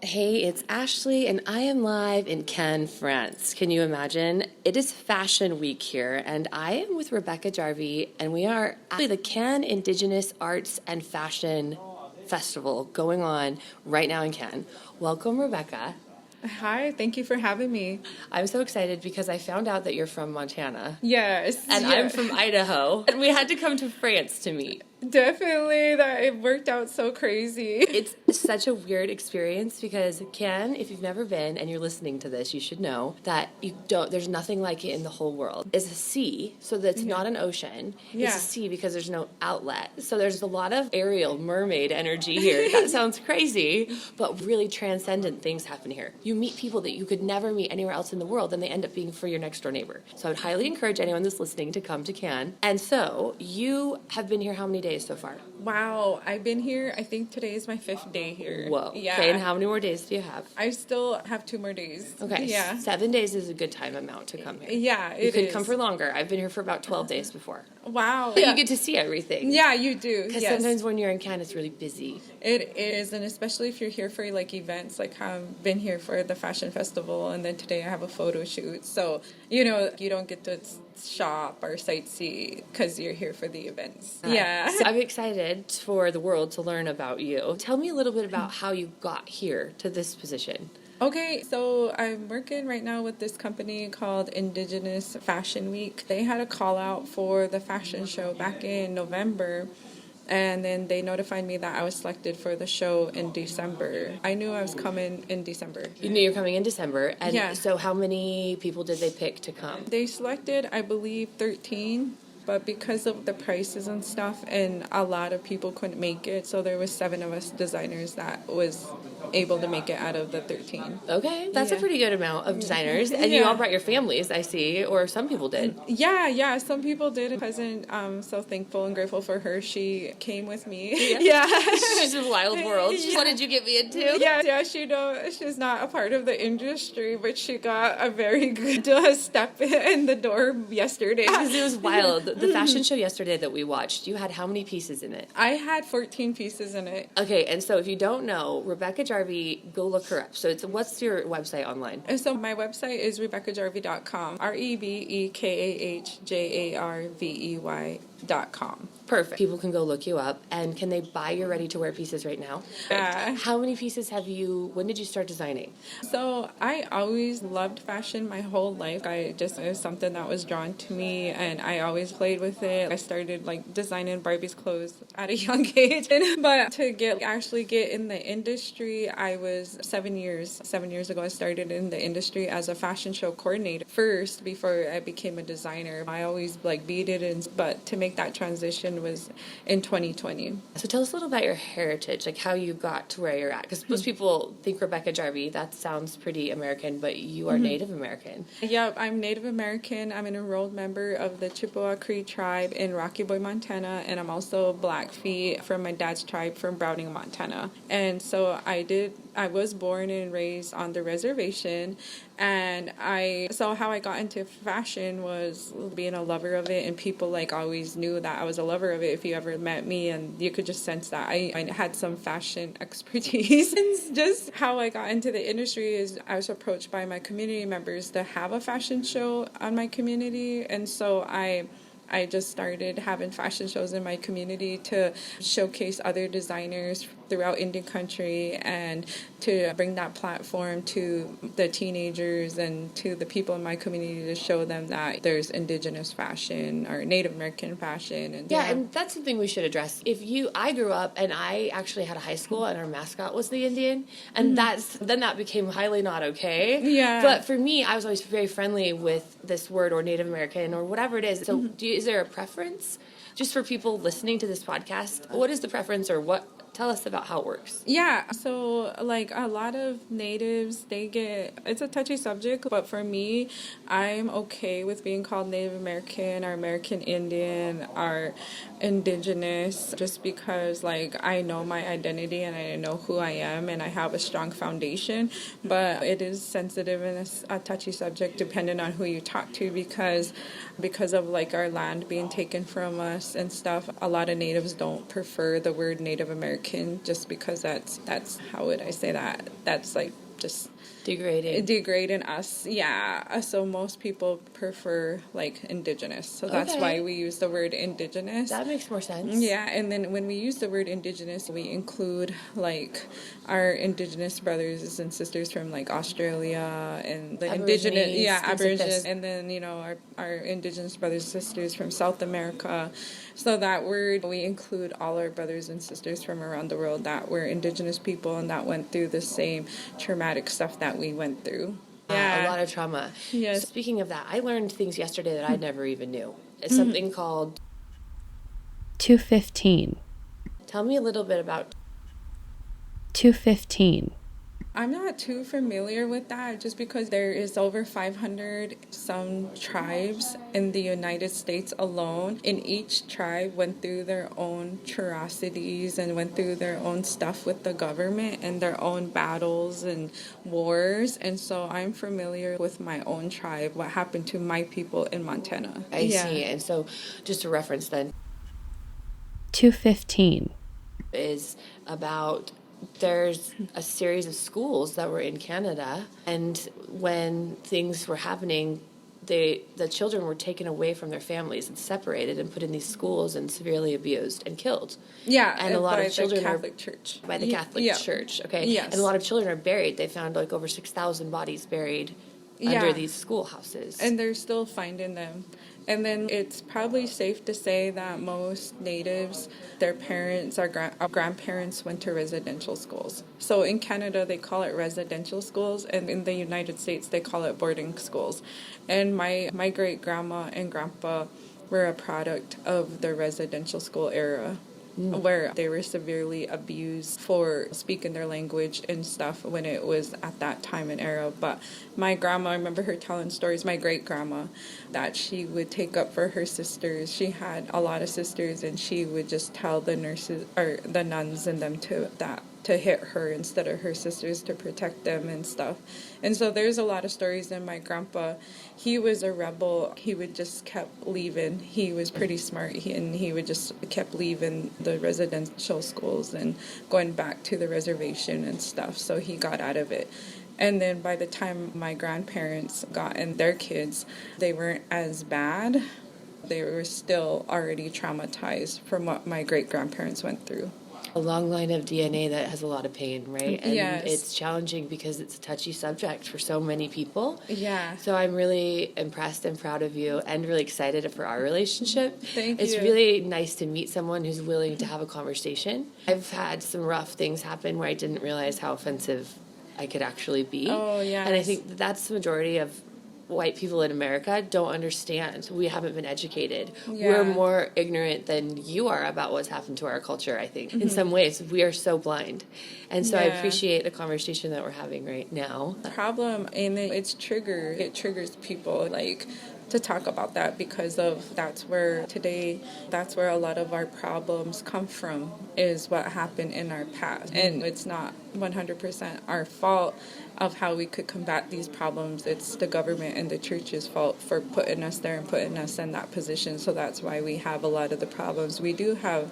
Hey, it's Ashley, and I am live in Cannes, France. Can you imagine? It is Fashion Week here, and I am with Rebekah Jarvey, and we are at the Cannes Indigenous Arts and Fashion Festival going on right now in Cannes. Welcome, Rebekah. Hi, thank you for having me. I'm so excited because I found out that you're from Montana. Yes. And I'm from Idaho, and we had to come to France to meet. Definitely, that it worked out so crazy. It's such a weird experience because Cannes, if you've never been and you're listening to this, you should know that there's nothing like it in the whole world. It's a sea, so that's not an ocean. It's a sea because there's no outlet. So there's a lot of Ariel mermaid energy here. That sounds crazy, but really transcendent things happen here. You meet people that you could never meet anywhere else in the world, and they end up being for your next door neighbor. So I would highly encourage anyone that's listening to come to Cannes. And so you have been here how many days so far? Wow, I've been here, I think today is my 5th day here. Whoa. Yeah. Okay, and how many more days do you have? I still have 2 more days. Okay. Yeah. 7 days is a good time amount to come here. Yeah, You could come for longer. I've been here for about 12 days before. Wow. But you get to see everything. Yeah, you do. Because sometimes when you're in Cannes, it's really busy. It is, and especially if you're here for like events, like I've been here for the fashion festival, and then today I have a photo shoot. So, you don't get to shop or sightsee because you're here for the events. Yeah. So I'm excited for the world to learn about you. Tell me a little bit about how you got here to this position. Okay, so I'm working right now with this company called Indigenous Fashion Week. They had a call out for the fashion show back in November, and then they notified me that I was selected for the show in December. I knew I was coming in December. You knew you were coming in December, and yeah. So how many people did they pick to come? They selected, I believe, 13. But because of the prices and stuff, and a lot of people couldn't make it, so there was 7 of us designers that was able to make it out of the 13. Okay, that's a pretty good amount of designers. And you all brought your families, I see, or some people did. Yeah, some people did. Cousin, I'm so thankful and grateful for her. She came with me. Yeah. She's a wild world. What did you get me into? Yeah, she's not a part of the industry, but she got a very good step in the door yesterday. Because it was wild. The fashion show yesterday that we watched, you had how many pieces in it? I had 14 pieces in it. Okay, and so if you don't know, Rebekah Jarvey, go look her up. So what's your website online? And so my website is RebekahJarvey.com. RebekahJarvey.com. Perfect. People can go look you up. And can they buy your ready-to-wear pieces right now? How many pieces when did you start designing? So I always loved fashion my whole life. It was something that was drawn to me, and I always played with it. I started designing Barbie's clothes at a young age. But to actually get in the industry, I was 7 years. 7 years ago, I started in the industry as a fashion show coordinator first before I became a designer. I always beaded, but to make that transition was in 2020. So tell us a little about your heritage, how you got to where you're at. Because most people think Rebekah Jarvey, that sounds pretty American, but you are Native American. Yeah, I'm Native American. I'm an enrolled member of the Chippewa Cree tribe in Rocky Boy, Montana, and I'm also Blackfeet from my dad's tribe from Browning, Montana. And so I was born and raised on the reservation, and how I got into fashion was being a lover of it, and people always knew that I was a lover of it if you ever met me, and you could just sense that I had some fashion expertise. And just how I got into the industry is I was approached by my community members to have a fashion show on my community, and so I just started having fashion shows in my community to showcase other designers throughout Indian country and to bring that platform to the teenagers and to the people in my community to show them that there's Indigenous fashion or Native American fashion. And and that's something we should address. I grew up and I actually had a high school and our mascot was the Indian, and then that became highly not okay. Yeah. But for me, I was always very friendly with this word or Native American or whatever it is. So is there a preference? Just for people listening to this podcast, what is the preference, or what? Tell us about how it works. Yeah, so a lot of natives, it's a touchy subject, but for me, I'm okay with being called Native American or American Indian or Indigenous, just because I know my identity and I know who I am and I have a strong foundation. But it is sensitive and a touchy subject depending on who you talk to, because of our land being taken from us and stuff. A lot of natives don't prefer the word Native American American, just because that's how would I say that? That's like just degrading us. Yeah. So most people prefer like Indigenous. So that's why we use the word Indigenous. That makes more sense. Yeah. And then when we use the word Indigenous, we include like our Indigenous brothers and sisters from like Australia and the Indigenous, Aborigines, and then, you know, our Indigenous brothers and sisters from South America. So that word, we include all our brothers and sisters from around the world that were Indigenous people and that went through the same traumatic stuff that we went through. A lot of trauma. Yes. Speaking of that, I learned things yesterday that I never even knew. It's something called 215. Tell me a little bit about 215. I'm not too familiar with that just because there is over 500 some tribes in the United States alone, and each tribe went through their own atrocities and went through their own stuff with the government and their own battles and wars. And so I'm familiar with my own tribe, what happened to my people in Montana. I see. And so just a reference then 215 is about there's a series of schools that were in Canada, and when things were happening, the children were taken away from their families and separated and put in these schools and severely abused and killed. Yeah, and a lot of children by the Catholic Church. By the Catholic Church, okay? Yes. And a lot of children are buried. They found like over 6,000 bodies buried under these schoolhouses. And they're still finding them. And then it's probably safe to say that most natives, their parents, our grandparents went to residential schools. So in Canada, they call it residential schools, and in the United States, they call it boarding schools. And my great-grandma and grandpa were a product of the residential school era, where they were severely abused for speaking their language and stuff when it was at that time and era. But my grandma, I remember her telling stories, my great-grandma, that she would take up for her sisters. She had a lot of sisters, and she would just tell the nurses or the nuns and them to hit her instead of her sisters to protect them and stuff. And so there's a lot of stories. And my grandpa, he was a rebel. He would just kept leaving. He was pretty smart, and he would just kept leaving the residential schools and going back to the reservation and stuff. So he got out of it. And then by the time my grandparents got in their kids, they weren't as bad. They were still already traumatized from what my great-grandparents went through. A long line of DNA that has a lot of pain, right? And yes. It's challenging because it's a touchy subject for so many people. Yeah. So I'm really impressed and proud of you and really excited for our relationship. Thank you. It's really nice to meet someone who's willing to have a conversation. I've had some rough things happen where I didn't realize how offensive I could actually be. Oh, yeah. And I think that's the majority of white people in America don't understand. We haven't been educated. Yeah. We're more ignorant than you are about what's happened to our culture, I think. In some ways, we are so blind. And so I appreciate the conversation that we're having right now. The problem, and it triggers people, like, to talk about that because of that's where a lot of our problems come from, is what happened in our past. And it's not 100% our fault of how we could combat these problems. It's the government and the church's fault for putting us there and putting us in that position. So that's why we have a lot of the problems we do have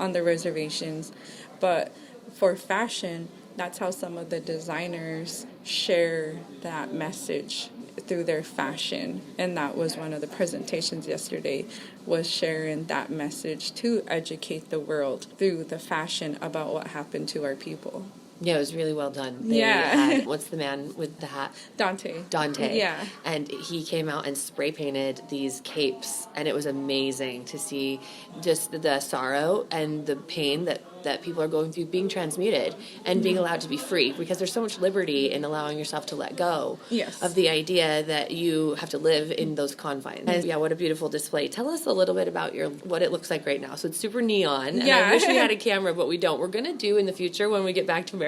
on the reservations. But for fashion, that's how some of the designers share that message through their fashion. And that was one of the presentations yesterday, was sharing that message to educate the world through the fashion about what happened to our people. Yeah, it was really well done. What's the man with the hat? Dante. Yeah. And he came out and spray painted these capes, and it was amazing to see just the sorrow and the pain that people are going through being transmuted and being allowed to be free, because there's so much liberty in allowing yourself to let go of the idea that you have to live in those confines. And yeah, what a beautiful display. Tell us a little bit about what it looks like right now. So it's super neon, and I wish we had a camera, but we don't. We're going to do in the future, when we get back to America,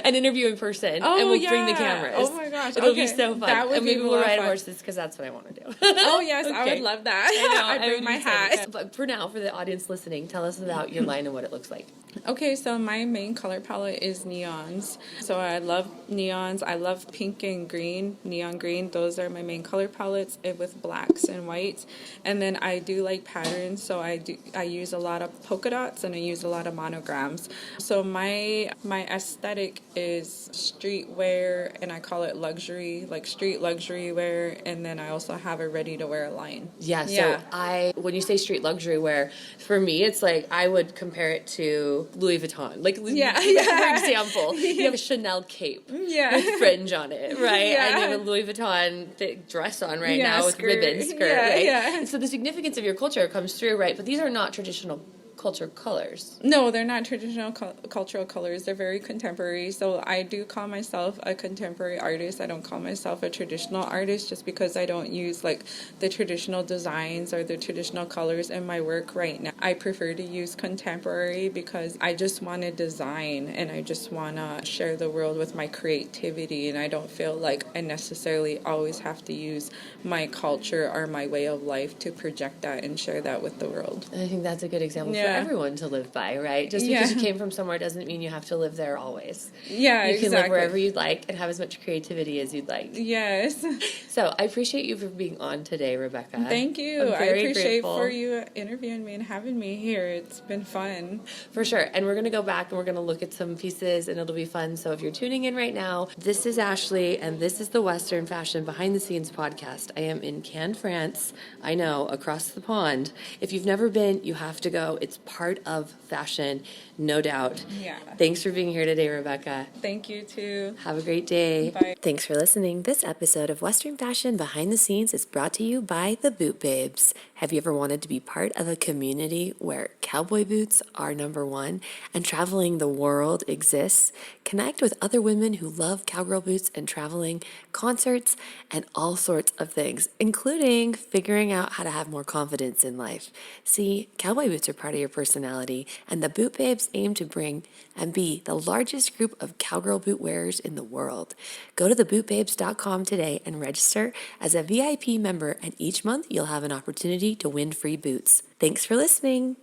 an interview in person, and we'll bring the cameras. Oh my gosh. It'll be so fun. That would and maybe be we'll ride fun. Horses, because that's what I want to do. Oh yes, okay. I would love that. I know. I'd bring my hat. But for now, for the audience listening, tell us about your line and what it looks like. Okay, so my main color palette is neons. So I love neons. I love pink and green, neon green. Those are my main color palettes with blacks and whites. And then I do like patterns, so I use a lot of polka dots and I use a lot of monograms. So my aesthetic is streetwear, and I call it luxury, like street luxury wear, and then I also have a ready to wear line. Yeah, so when you say street luxury wear, for me, it's like I would compare it to Louis Vuitton. Like, for example, you have a Chanel cape with fringe on it, right? And you have a Louis Vuitton dress on now with ribbon skirt, right? And so the significance of your culture comes through, right? But these are not traditional culture colors. No, they're not traditional cultural colors. They're very contemporary. So I do call myself a contemporary artist. I don't call myself a traditional artist just because I don't use like the traditional designs or the traditional colors in my work right now. I prefer to use contemporary because I just want to design and I just want to share the world with my creativity, and I don't feel like I necessarily always have to use my culture or my way of life to project that and share that with the world. And I think that's a good example for everyone to live by, right? Just because you came from somewhere doesn't mean you have to live there always. Yeah, you can live wherever you'd like and have as much creativity as you'd like. Yes. So I appreciate you for being on today, Rebekah. Thank you. I appreciate grateful for you interviewing me and having me here. It's been fun. For sure. And we're going to go back and we're going to look at some pieces and it'll be fun. So if you're tuning in right now, this is Ashley and this is the Western Fashion Behind the Scenes podcast. I am in Cannes, France. I know, across the pond. If you've never been, you have to go. It's part of fashion, no doubt. Yeah. Thanks for being here today, Rebekah. Thank you too. Have a great day. Bye. Thanks for listening. This episode of Western Fashion Behind the Scenes is brought to you by the Boot Babes. Have you ever wanted to be part of a community where cowboy boots are number one and traveling the world exists? Connect with other women who love cowgirl boots and traveling, concerts, and all sorts of things, including figuring out how to have more confidence in life. See, cowboy boots are part of your personality, and the Boot Babes aim to bring and be the largest group of cowgirl boot wearers in the world. Go to thebootbabes.com today and register as a VIP member, and each month you'll have an opportunity to win free boots. Thanks for listening.